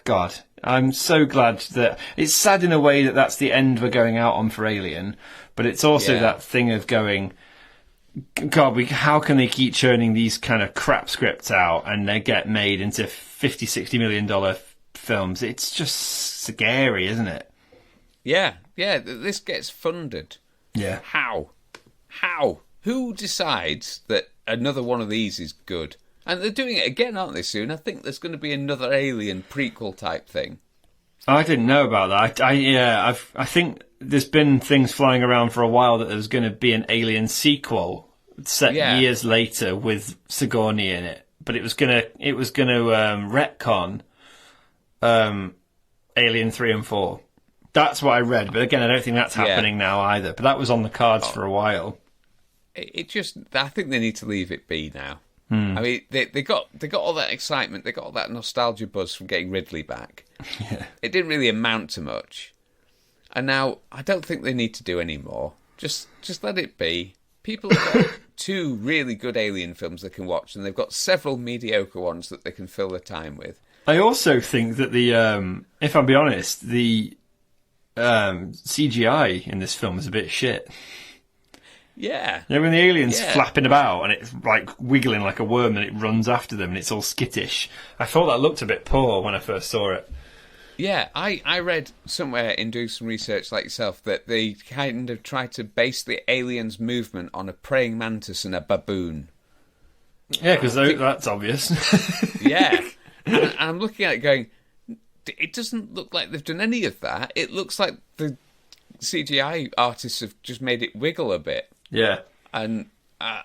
God, I'm so glad that it's sad in a way that that's the end we're going out on for Alien, but it's also that thing of going, God, how can they keep churning these kind of crap scripts out and they get made into $50-60 million films? It's just scary, isn't it? Yeah, this gets funded. Yeah. How? Who decides that another one of these is good? And they're doing it again, aren't they, soon? I think there's going to be another Alien prequel type thing. I didn't know about that. I think there's been things flying around for a while that there's going to be an Alien sequel set years later with Sigourney in it, but it was going to retcon Alien 3 and 4. That's what I read, but again, I don't think that's happening now either. But that was on the cards for a while. I think they need to leave it be now. I mean, they got all that excitement, they got all that nostalgia buzz from getting Ridley back. Yeah. It didn't really amount to much, and now I don't think they need to do any more. Just let it be. People have got 2 really good Alien films they can watch, and they've got several mediocre ones that they can fill their time with. I also think that if I'll be honest, the CGI in this film is a bit shit. Yeah. You know, when the alien's flapping about and it's like wiggling like a worm and it runs after them and it's all skittish. I thought that looked a bit poor when I first saw it. Yeah, I read somewhere in doing some research like yourself that they kind of tried to base the alien's movement on a praying mantis and a baboon. Yeah, because that's obvious. Yeah. And I'm looking at it going, it doesn't look like they've done any of that. It looks like the CGI artists have just made it wiggle a bit. Yeah. And I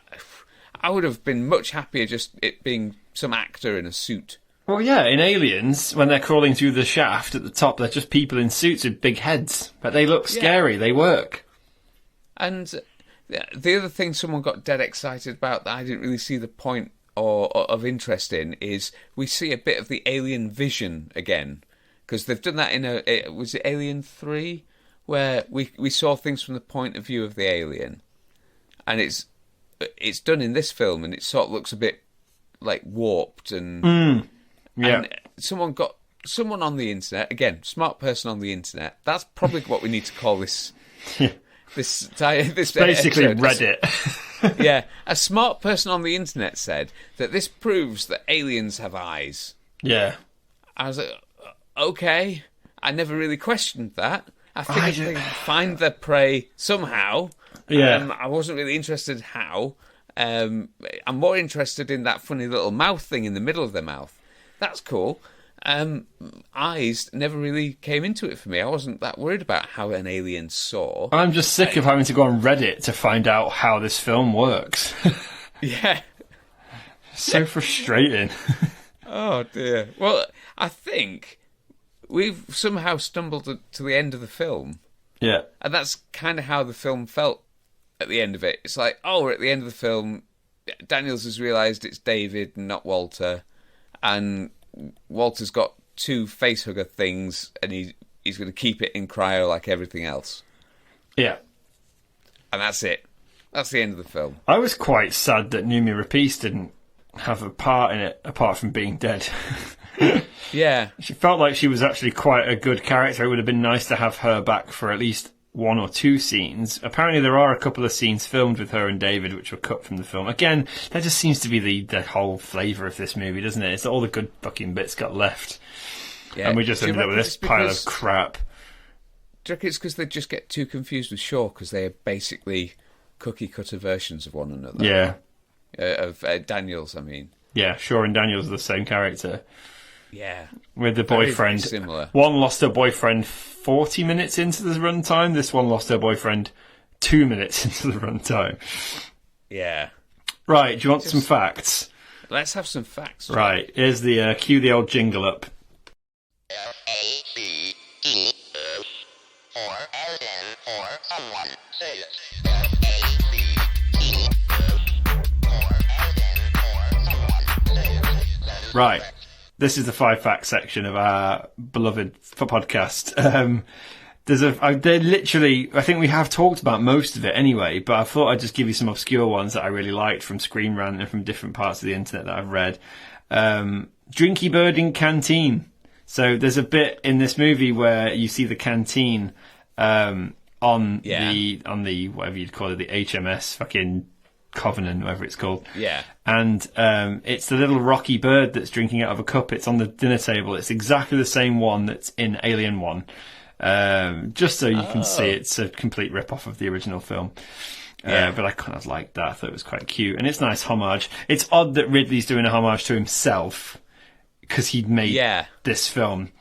would have been much happier just it being some actor in a suit. Well, yeah, in Aliens, when they're crawling through the shaft at the top, they're just people in suits with big heads. But they look scary. They work. And the other thing someone got dead excited about that I didn't really see the point or of interest in is we see a bit of the alien vision again. Because they've done that in was it Alien 3? Where we saw things from the point of view of the alien. And it's done in this film, and it sort of looks a bit like warped and and someone on the internet, again, smart person on the internet. That's probably what we need to call this. This basically episode. Reddit. Yeah, a smart person on the internet said that this proves that aliens have eyes. Yeah, I was like, okay. I never really questioned that. I figured they find their prey somehow. Yeah. I wasn't really interested how. I'm more interested in that funny little mouth thing in the middle of their mouth. That's cool. Eyes never really came into it for me. I wasn't that worried about how an alien saw. I'm just sick of having to go on Reddit to find out how this film works. Yeah. So frustrating. Oh, dear. Well, I think we've somehow stumbled to the end of the film. Yeah. And that's kind of how the film felt at the end of it. It's like, oh, we're at the end of the film. Daniels has realised it's David and not Walter. And Walter's got 2 facehugger things and he's going to keep it in cryo like everything else. Yeah. And that's it. That's the end of the film. I was quite sad that Noomi Rapace didn't have a part in it, apart from being dead. Yeah. She felt like she was actually quite a good character. It would have been nice to have her back for at least 1 or 2 scenes. Apparently there are a couple of scenes filmed with her and David which were cut from the film. Again, that just seems to be the whole flavour of this movie, doesn't it? It's all the good fucking bits got left. Yeah. And we just ended up with this pile of crap. Do you reckon it's because they just get too confused with Shaw because they are basically cookie-cutter versions of one another? Yeah. Of Daniels, I mean. Yeah, Shaw and Daniels are the same character. Yeah. With the boyfriend. Very similar. One lost her boyfriend 40 minutes into the runtime. This one lost her boyfriend 2 minutes into the runtime. Yeah. Right, do you want some facts? Let's have some facts. Right, here's the cue the old jingle up. L-A-B-E-F or L-N or someone. Say it. Right. This is the 5 fact section of our beloved podcast. They literally, I think we have talked about most of it anyway, but I thought I'd just give you some obscure ones that I really liked from Screen Rant and from different parts of the internet that I've read. Drinky Bird in Canteen. So there's a bit in this movie where you see the canteen on the whatever you'd call it, the HMS fucking Covenant, whatever it's called. Yeah. And it's the little rocky bird that's drinking out of a cup. It's on the dinner table. It's exactly the same one that's in Alien 1. Just so you can see it's a complete rip-off of the original film. But I kind of liked that. I thought it was quite cute. And it's a nice homage. It's odd that Ridley's doing a homage to himself because he'd made this film.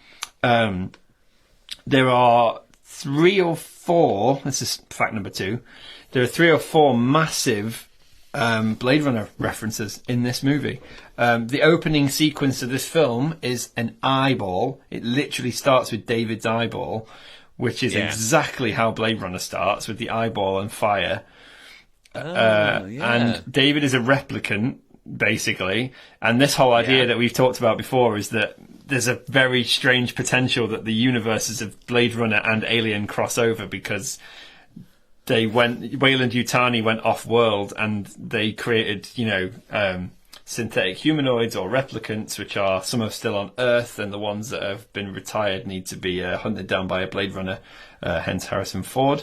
There are 3 or 4, this is fact number 2, there are 3 or 4 massive Blade Runner references in this movie. The opening sequence of this film is an eyeball. It literally starts with David's eyeball, which is exactly how Blade Runner starts, with the eyeball and fire. And David is a replicant, basically. And this whole idea that we've talked about before is that there's a very strange potential that the universes of Blade Runner and Alien cross over, because Weyland Yutani went off-world and they created, synthetic humanoids or replicants, which are, some are still on Earth, and the ones that have been retired need to be hunted down by a Blade Runner, hence Harrison Ford.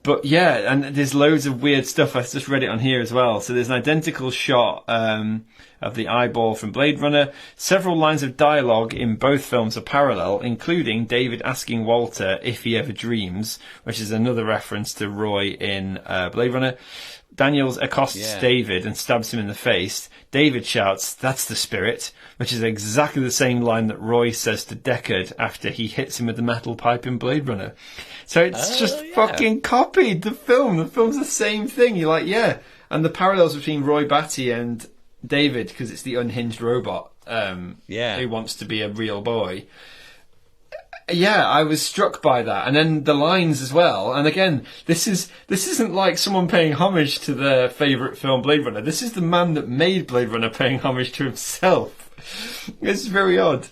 But yeah, and there's loads of weird stuff. I just read it on here as well. So there's an identical shot of the eyeball from Blade Runner. Several lines of dialogue in both films are parallel, including David asking Walter if he ever dreams, which is another reference to Roy in Blade Runner. Daniels accosts David and stabs him in the face. David shouts, "That's the spirit," which is exactly the same line that Roy says to Deckard after he hits him with the metal pipe in Blade Runner. So it's fucking copied the film. The film's the same thing. You're like, yeah. And the parallels between Roy Batty and David, because it's the unhinged robot who wants to be a real boy. Yeah, I was struck by that. And then the lines as well. And again, this isn't like someone paying homage to their favourite film, Blade Runner. This is the man that made Blade Runner paying homage to himself. It's very odd.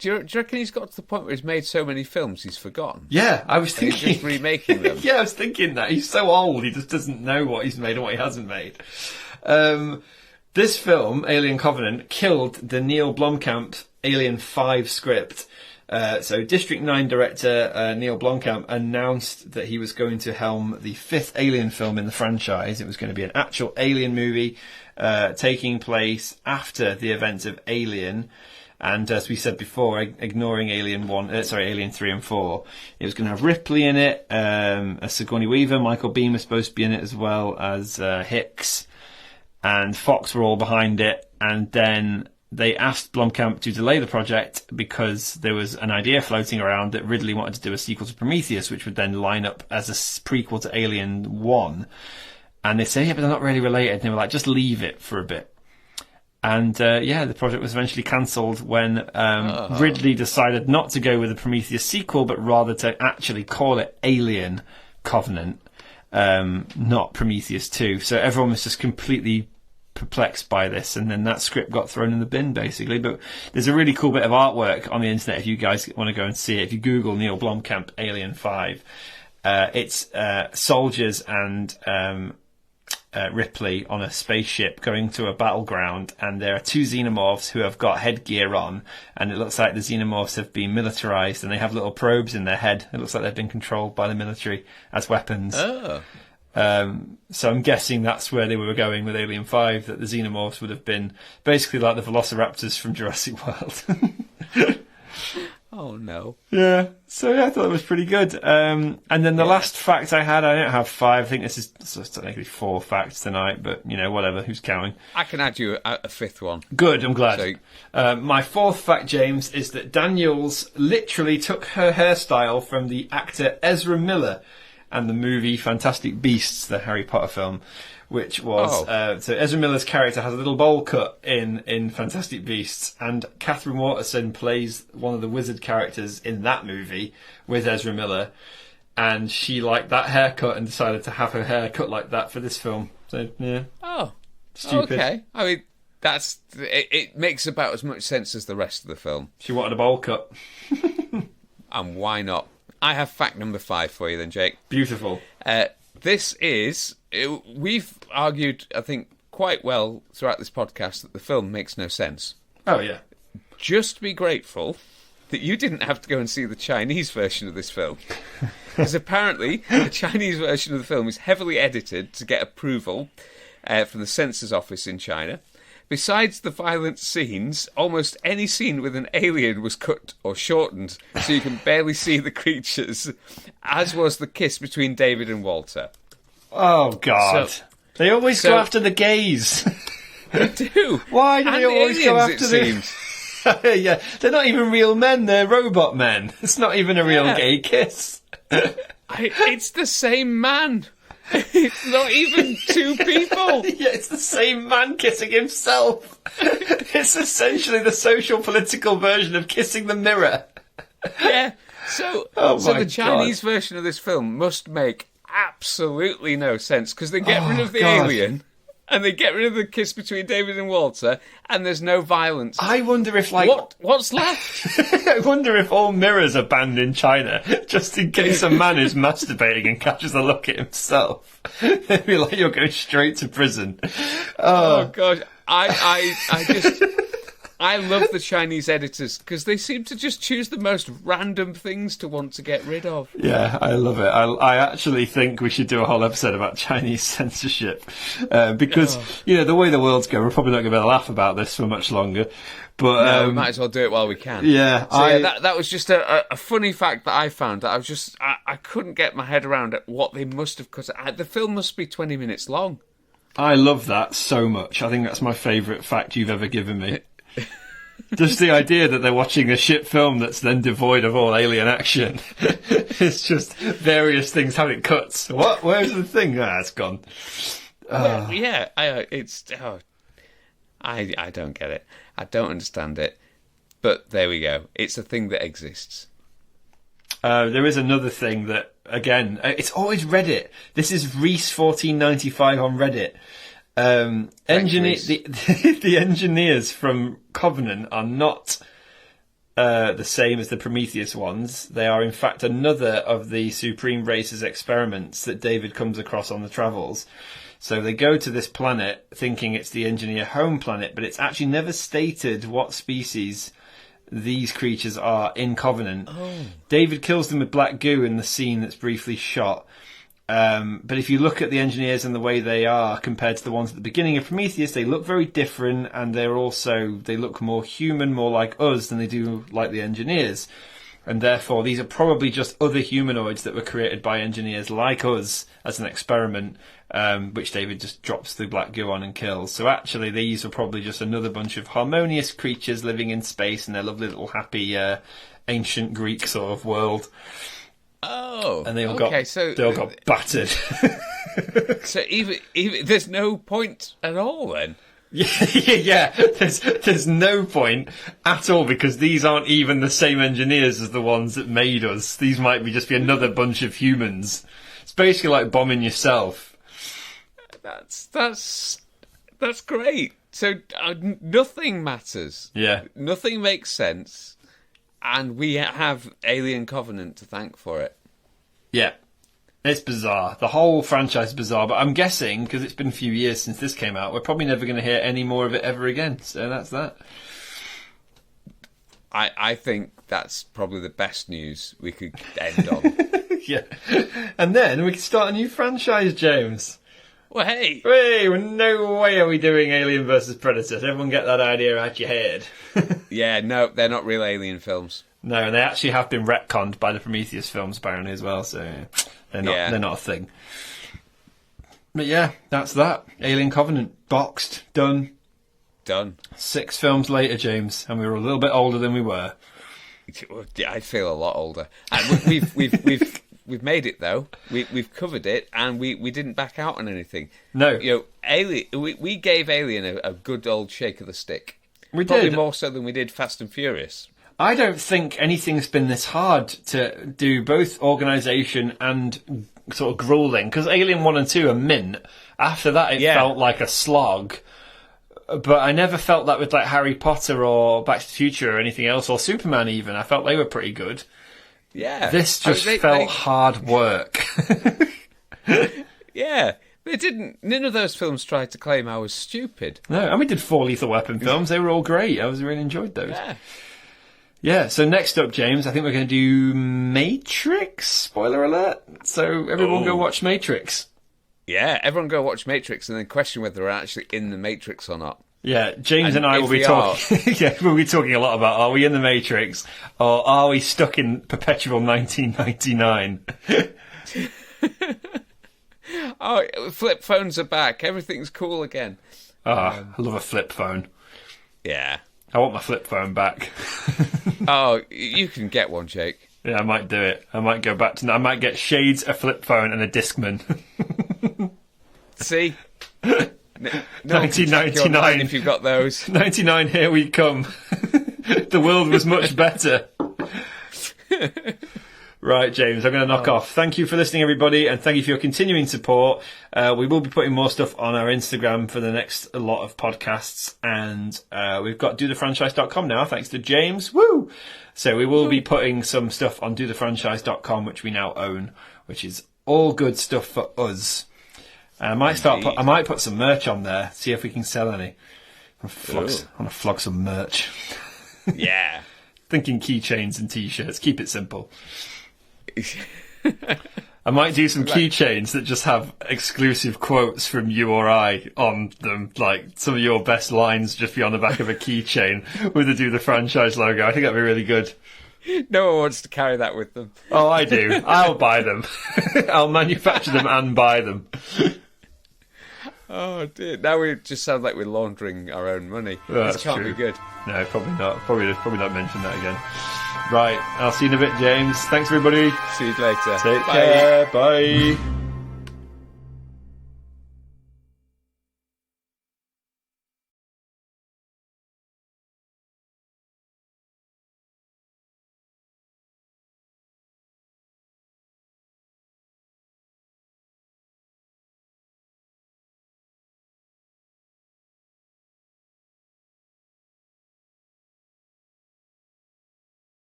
Do you reckon he's got to the point where he's made so many films he's forgotten? Yeah, I was thinking. He's just remaking them. Yeah, I was thinking that. He's so old, he just doesn't know what he's made and what he hasn't made. This film, Alien Covenant, killed the Neil Blomkamp Alien 5 script. So District 9 director Neil Blomkamp announced that he was going to helm the 5th Alien film in the franchise. It was going to be an actual Alien movie taking place after the events of Alien. And as we said before, ignoring Alien 3 and 4, it was going to have Ripley in it, Sigourney Weaver, Michael Biehn was supposed to be in it, as well as Hicks, and Fox were all behind it. And then they asked Blomkamp to delay the project because there was an idea floating around that Ridley wanted to do a sequel to Prometheus, which would then line up as a prequel to Alien 1. And they said, yeah, but they're not really related. And they were like, just leave it for a bit. And the project was eventually cancelled when Ridley decided not to go with the Prometheus sequel, but rather to actually call it Alien Covenant, not Prometheus 2. So everyone was just completely perplexed by this, and then that script got thrown in the bin, basically. But there's a really cool bit of artwork on the internet if you guys want to go and see it. If you Google Neil Blomkamp Alien 5, it's soldiers and Ripley on a spaceship going to a battleground, and there are 2 xenomorphs who have got headgear on, and it looks like the xenomorphs have been militarized and they have little probes in their head. It looks like they've been controlled by the military as weapons. So I'm guessing that's where they were going with Alien 5, that the xenomorphs would have been basically like the velociraptors from Jurassic World. Oh, no. Yeah. So, yeah, I thought it was pretty good. And then the last fact I had, I don't have 5. I think this is technically 4 facts tonight, but, whatever. Who's counting? I can add you a 5th one. Good, I'm glad. My 4th fact, James, is that Daniels literally took her hairstyle from the actor Ezra Miller and the movie Fantastic Beasts, the Harry Potter film, which was... so Ezra Miller's character has a little bowl cut in Fantastic Beasts, and Catherine Waterston plays one of the wizard characters in that movie with Ezra Miller, and she liked that haircut and decided to have her hair cut like that for this film. So, yeah. Oh, stupid. Okay. I mean, it makes about as much sense as the rest of the film. She wanted a bowl cut. And why not? I have fact number 5 for you then, Jake. Beautiful. We've argued, I think, quite well throughout this podcast that the film makes no sense. Oh, yeah. Just be grateful that you didn't have to go and see the Chinese version of this film. Because apparently the Chinese version of the film is heavily edited to get approval from the censor's office in China. Besides the violent scenes, almost any scene with an alien was cut or shortened so you can barely see the creatures, as was the kiss between David and Walter. Oh, God. They always go after the gays. They do. Why do they always go after them? Yeah, they're not even real men, they're robot men. It's not even a real gay kiss. It's the same man. It's not even two people. Yeah, it's the same man kissing himself. It's essentially the social political version of kissing the mirror. Yeah. So the Chinese version of this film must make absolutely no sense because they get rid of the alien and they get rid of the kiss between David and Walter and there's no violence. I wonder if what's left? I wonder if all mirrors are banned in China just in case a man is masturbating and catches a look at himself. They'd be like, you're going straight to prison. Oh gosh, I love the Chinese editors because they seem to just choose the most random things to want to get rid of. Yeah, I love it. I actually think we should do a whole episode about Chinese censorship because, the way the world's going, we're probably not going to be able to laugh about this for much longer. But we might as well do it while we can. Yeah. So that was just a funny fact that I found that I couldn't get my head around it, what they must have cut. The film must be 20 minutes long. I love that so much. I think that's my favourite fact you've ever given me. Just the idea that they're watching a shit film that's then devoid of all alien action. It's just various things having cuts. What? Where's the thing? It's gone. Well, yeah, I don't get it. I don't understand it. But there we go. It's a thing that exists. There is another thing that, again, it's always Reddit. This is Reese1495 on Reddit. The engineers from Covenant are not the same as the Prometheus ones. They are, in fact, another of the Supreme Race's experiments that David comes across on the travels. So they go to this planet thinking it's the engineer home planet, but it's actually never stated what species these creatures are in Covenant. David kills them with black goo in the scene that's briefly shot. But if you look at the engineers and the way they are compared to the ones at the beginning of Prometheus, they look very different, and they look more human, more like us than they do like the engineers. And therefore, these are probably just other humanoids that were created by engineers like us as an experiment, which David just drops the black goo on and kills. So actually, these are probably just another bunch of harmonious creatures living in space in their lovely little happy ancient Greek sort of world. Oh, and they all got battered. So even there's no point at all then. Yeah. There's no point at all because these aren't even the same engineers as the ones that made us. These might just be another bunch of humans. It's basically like bombing yourself. That's great. So nothing matters. Yeah, nothing makes sense. And we have Alien Covenant to thank for it. Yeah. It's bizarre. The whole franchise is bizarre, but I'm guessing, because it's been a few years since this came out, we're probably never going to hear any more of it ever again. So that's that. I think that's probably the best news we could end on. Yeah. And then we can start a new franchise, James. Well, hey, no way are we doing Alien versus Predator. Everyone get that idea out your head. Yeah, no, they're not real Alien films. No, and they actually have been retconned by the Prometheus films apparently as well, so they're not a thing. But yeah, that's that. Alien Covenant, boxed, done. 6 films later, James, and we were a little bit older than we were. I feel a lot older. And we've made it though. We've covered it, and we didn't back out on anything. No, Alien. We gave Alien a good old shake of the stick. We probably did more so than we did Fast and Furious. I don't think anything's been this hard to do both organisation and sort of grueling, because Alien 1 and 2 are mint. After that, it felt like a slog. But I never felt that with like Harry Potter or Back to the Future or anything else, or Superman even. I felt they were pretty good. Yeah. This just felt hard work. Yeah. None of those films tried to claim I was stupid. No, and we did 4 Lethal Weapon films. They were all great. I really enjoyed those. Yeah, so next up, James, I think we're going to do Matrix. Spoiler alert. So everyone go watch Matrix. Yeah, everyone go watch Matrix and then question whether they're actually in the Matrix or not. Yeah, James and I will be talking. Yeah, we'll be talking a lot about: are we in the Matrix, or are we stuck in perpetual 1999? Oh, flip phones are back. Everything's cool again. I love a flip phone. Yeah, I want my flip phone back. Oh, you can get one, Jake. Yeah, I might do it. I might go back to. I might get Shades, a flip phone, and a Discman. See. No 1999. If you've got those. 99, here we come. The world was much better. Right, James, I'm going to knock off. Thank you for listening, everybody, and thank you for your continuing support. We will be putting more stuff on our Instagram for the next lot of podcasts, and we've got dothefranchise.com now, thanks to James. Woo! So we will be putting some stuff on dothefranchise.com, which we now own, which is all good stuff for us. And I might put some merch on there, see if we can sell any. I want to flog some merch. Yeah. Thinking keychains and t-shirts. Keep it simple. I might do some keychains that just have exclusive quotes from you or I on them, like some of your best lines just be on the back of a keychain with the Do the Franchise logo. I think that'd be really good. No one wants to carry that with them. Oh, I do. I'll buy them. I'll manufacture them and buy them. Oh dear! Now we just sound like we're laundering our own money. That's this can't true. be good. No, probably not. Probably not mention that again. Right, I'll see you in a bit, James. Thanks, everybody. See you later. Take care. Bye.